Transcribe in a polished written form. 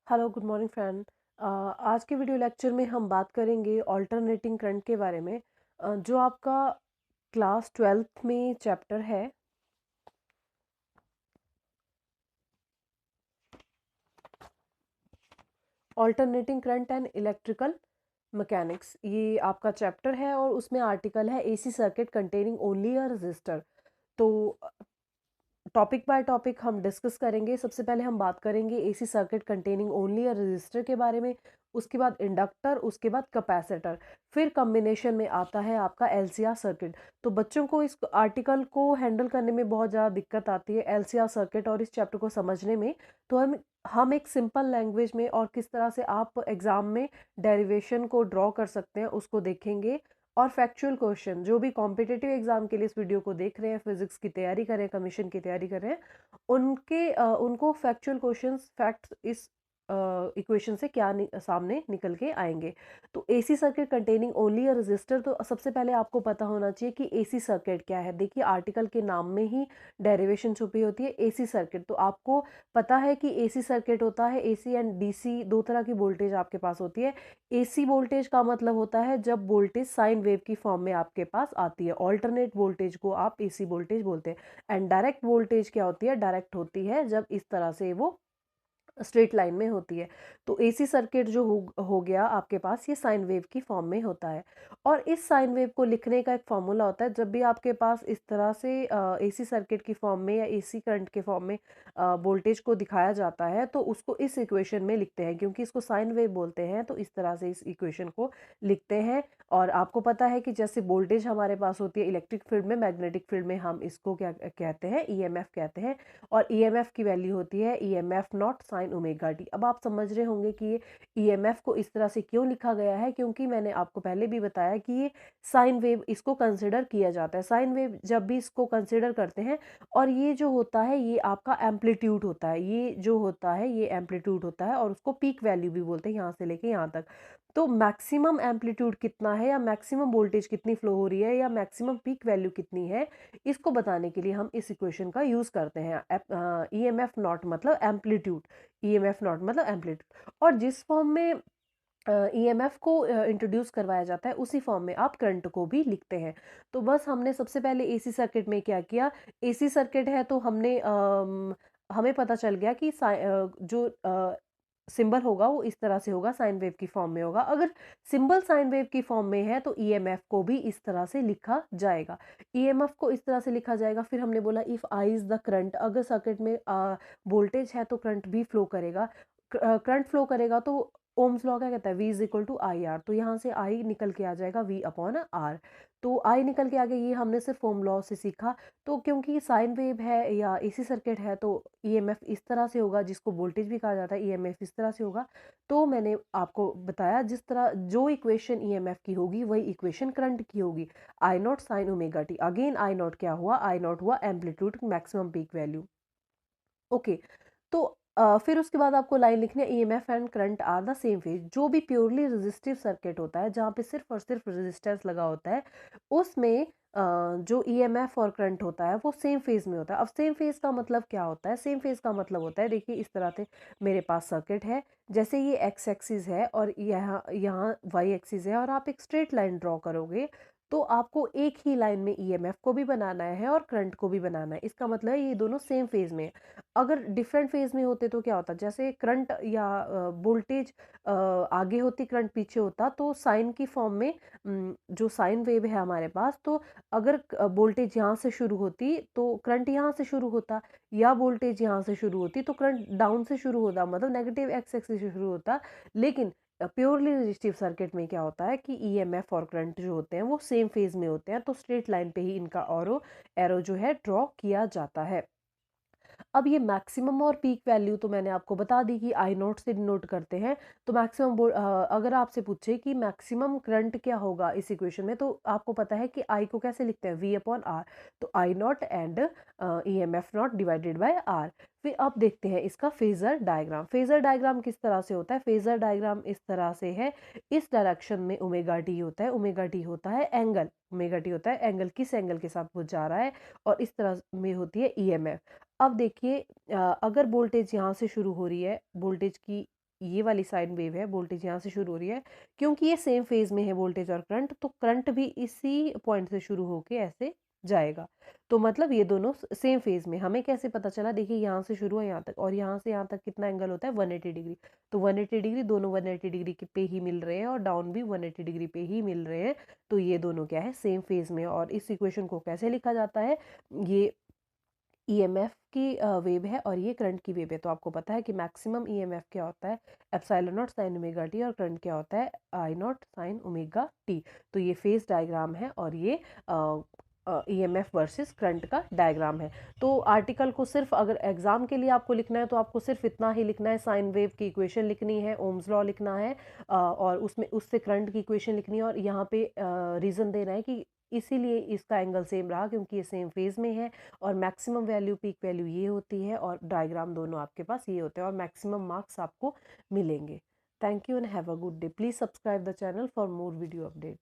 Hello good morning friend. आज के video lecture में हम बात करेंगे ऑल्टरनेटिंग करंट के बारे में, जो आपका क्लास ट्वेल्थ में चैप्टर है। Alternating current and electrical mechanics, ये आपका चैप्टर है और उसमें आर्टिकल है AC circuit containing only a resistor. तो टॉपिक बाय टॉपिक हम डिस्कस करेंगे। सबसे पहले हम बात करेंगे AC circuit containing only a resistor के बारे में, उसके बाद इंडक्टर, उसके बाद कैपेसिटर, फिर कॉम्बिनेशन में आता है आपका एलसीआर सर्किट। तो बच्चों को इस आर्टिकल को हैंडल करने में बहुत ज़्यादा दिक्कत आती है एलसीआर सर्किट और इस चैप्टर को समझने में। तो हम एक सिंपल लैंग्वेज में और किस तरह से आप एग्ज़ाम में डेरिवेशन को ड्रॉ कर सकते हैं उसको देखेंगे। और फैक्चुअल क्वेश्चन, जो भी कॉम्पिटिटिव एग्जाम के लिए इस वीडियो को देख रहे हैं, फिजिक्स की तैयारी कर रहे हैं, कमीशन की तैयारी कर रहे हैं, उनको फैक्चुअल क्वेश्चंस, फैक्ट्स इस इक्वेशन से क्या सामने निकल के आएंगे। तो AC circuit containing only a resistor, तो सबसे पहले आपको पता होना चाहिए कि एसी सर्किट क्या है। देखिए आर्टिकल के नाम में ही डेरिवेशन छुपी होती है, एसी सर्किट। तो आपको पता है कि एसी सर्किट होता है, एसी एंड डीसी दो तरह की वोल्टेज आपके पास होती है। एसी वोल्टेज का मतलब होता है जब वोल्टेज साइन वेव की फॉर्म में आपके पास आती है, ऑल्टरनेट वोल्टेज को आप एसी वोल्टेज बोलते हैं। एंड डायरेक्ट वोल्टेज क्या होती है? डायरेक्ट होती है जब इस तरह से वो स्ट्रेट लाइन में होती है। तो एसी सर्किट जो हो गया आपके पास, ये साइन वेव की फॉर्म में होता है। और इस साइन वेव को लिखने का एक फॉर्मूला होता है। जब भी आपके पास इस तरह से एसी सर्किट की फॉर्म में या एसी करंट के फॉर्म में वोल्टेज को दिखाया जाता है, तो उसको इस इक्वेशन में लिखते हैं। क्योंकि इसको साइन वेव बोलते हैं, तो इस तरह से इस इक्वेशन को लिखते हैं। और आपको पता है कि जैसे वोल्टेज हमारे पास होती है इलेक्ट्रिक फील्ड में, मैग्नेटिक फील्ड में हम इसको क्या कहते हैं? ईएमएफ कहते हैं। और ईएमएफ की वैल्यू होती है EMF not sine omega T. अब आप समझ रहे होंगे कि ये ईएमएफ को इस तरह से क्यों लिखा गया है, क्योंकि मैंने आपको पहले भी बताया कि ये साइन वेव, इसको कंसिडर किया जाता है। साइन वेव जब भी इसको कंसिडर करते हैं, और ये जो होता है ये आपका एम्पलीट्यूड होता है, ये जो होता है ये एम्पलीट्यूड होता है, और उसको पीक वैल्यू भी बोलते हैं, यहाँ से लेके यहाँ तक। तो मैक्सिमम एम्पलीट्यूड कितना है, या मैक्सिमम वोल्टेज कितनी फ्लो हो रही है, या मैक्सिमम पीक वैल्यू कितनी है, इसको बताने के लिए हम इस इक्वेशन का यूज करते हैं। ईएमएफ नॉट मतलब एम्पलीट्यूड, ईएमएफ नॉट मतलब एम्पलीट्यूड। और जिस फॉर्म में ईएमएफ को इंट्रोड्यूस करवाया जाता है, उसी फॉर्म में आप करंट को भी लिखते हैं। तो बस हमने सबसे पहले एसी सर्किट में क्या किया, एसी सर्किट है तो हमें पता चल गया कि जो सिंबल होगा वो इस तरह से होगा, साइन वेव की फॉर्म में होगा। अगर सिंबल साइन वेव की फॉर्म में है तो ईएमएफ को भी इस तरह से लिखा जाएगा, ईएमएफ को इस तरह से लिखा जाएगा। फिर हमने बोला if I is the current, अगर सर्किट में वोल्टेज है तो करंट भी फ्लो करेगा। करंट फ्लो करेगा तो ओम्स लॉ क्या कहता है? V is equal to I R. तो यहाँ से आई निकल के आ जाएगा V अपॉन आर। तो आई निकल के आ गया, ये हमने सिर्फ ओम लॉ से सीखा। तो क्योंकि साइन वेव है या एसी सर्किट है, तो ईएमएफ इस तरह से होगा, जिसको वोल्टेज भी कहा जाता है, ईएमएफ इस तरह से होगा। तो मैंने आपको बताया जिस तरह जो इक्वेशन ईएमएफ की होगी वही इक्वेशन करंट की होगी, I naught sine omega t. Again I naught क्या हुआ? आई नॉट हुआ amplitude, maximum peak value. Okay. तो फिर उसके बाद आपको लाइन लिखनी है EMF and current are the same phase. जो भी प्योरली रेजिस्टिव सर्किट होता है, जहाँ पे सिर्फ और सिर्फ रेजिस्टेंस लगा होता है, उसमें जो ईएमएफ और करंट होता है वो सेम फेज में होता है। अब सेम फेज का मतलब क्या होता है? सेम फेज का मतलब होता है, देखिए इस तरह से मेरे पास सर्किट है, जैसे ये एक्स एक्सिस है और यहाँ यहाँ वाई एक्सिस है, और आप एक स्ट्रेट लाइन ड्रॉ करोगे, तो आपको एक ही लाइन में ईएमएफ को भी बनाना है और करंट को भी बनाना है। इसका मतलब है ये दोनों सेम फेज में है। अगर डिफरेंट फेज में होते तो क्या होता? जैसे करंट या वोल्टेज आगे होती, करंट पीछे होता, तो साइन की फॉर्म में जो साइन वेव है हमारे पास, तो अगर वोल्टेज यहाँ से शुरू होती तो करंट यहाँ से शुरू होता, या वोल्टेज यहाँ से शुरू होती तो करंट डाउन से शुरू होता, मतलब नेगेटिव एक्स एक्सिस से शुरू होता। लेकिन प्योरली रेजिस्टिव सर्किट में क्या होता है कि ईएमएफ और करंट जो होते हैं वो सेम फेज में होते हैं, तो स्ट्रेट लाइन पे ही इनका एरो जो है ड्रॉ किया जाता है। अब ये मैक्सिमम और पीक वैल्यू तो मैंने आपको बता दी कि आई नोट से डिनोट करते हैं। तो अगर आपसे पूछे कि मैक्सिमम करंट क्या होगा इस इक्वेशन में, तो आपको पता है कि आई को कैसे लिखते हैं? V upon R. तो I naught and E M F naught divided by R. फिर अब देखते हैं इसका फेजर डायग्राम। फेजर डायग्राम किस तरह से होता है? फेजर डायग्राम इस तरह से है, इस डायरेक्शन में ओमेगा टी होता है, ओमेगा टी होता है एंगल, ओमेगा टी होता है एंगल, किस एंगल के साथ वो जा रहा है, और इस तरह में होती है ईएमएफ। अब देखिए अगर वोल्टेज यहाँ से शुरू हो रही है, वोल्टेज की ये वाली साइन वेव है, वोल्टेज यहाँ से शुरू हो रही है, क्योंकि ये सेम फेज में है वोल्टेज और करंट, तो करंट भी इसी पॉइंट से शुरू होके ऐसे जाएगा। तो मतलब ये दोनों सेम फेज में। हमें कैसे पता चला? देखिए यहाँ से शुरू है यहाँ तक, और यहाँ से यहाँ तक कितना एंगल होता है 180 डिग्री। तो 180 डिग्री, दोनों 180 डिग्री पे ही मिल रहे हैं और डाउन भी 180 डिग्री पे ही मिल रहे हैं। तो ये दोनों क्या है? सेम फेज में। और इस इक्वेशन को कैसे लिखा जाता है? ये ईएमएफ की वेव है और ये करंट की वेव है। तो आपको पता है कि मैक्सिमम ईएमएफ क्या होता है? Epsilon not sine omega T, और करंट क्या होता है? आई नॉट साइन ओमेगा टी। तो ये फेज डायग्राम है और ये ईएमएफ वर्सेस करंट का डायग्राम है। तो आर्टिकल को सिर्फ अगर एग्जाम के लिए आपको लिखना है तो आपको सिर्फ इतना ही लिखना है, साइन वेव की इक्वेशन लिखनी है, ओम्स लॉ लिखना है, और उसमें उससे करंट की इक्वेशन लिखनी है, और यहाँ पे रीजन देना है कि इसीलिए इसका एंगल सेम रहा क्योंकि ये सेम फेज में है, और मैक्सिमम वैल्यू पीक वैल्यू ये होती है, और डायग्राम दोनों आपके पास ये होते हैं, और मैक्सिमम मार्क्स आपको मिलेंगे। Thank you and have a good day. Please subscribe the channel for more video update.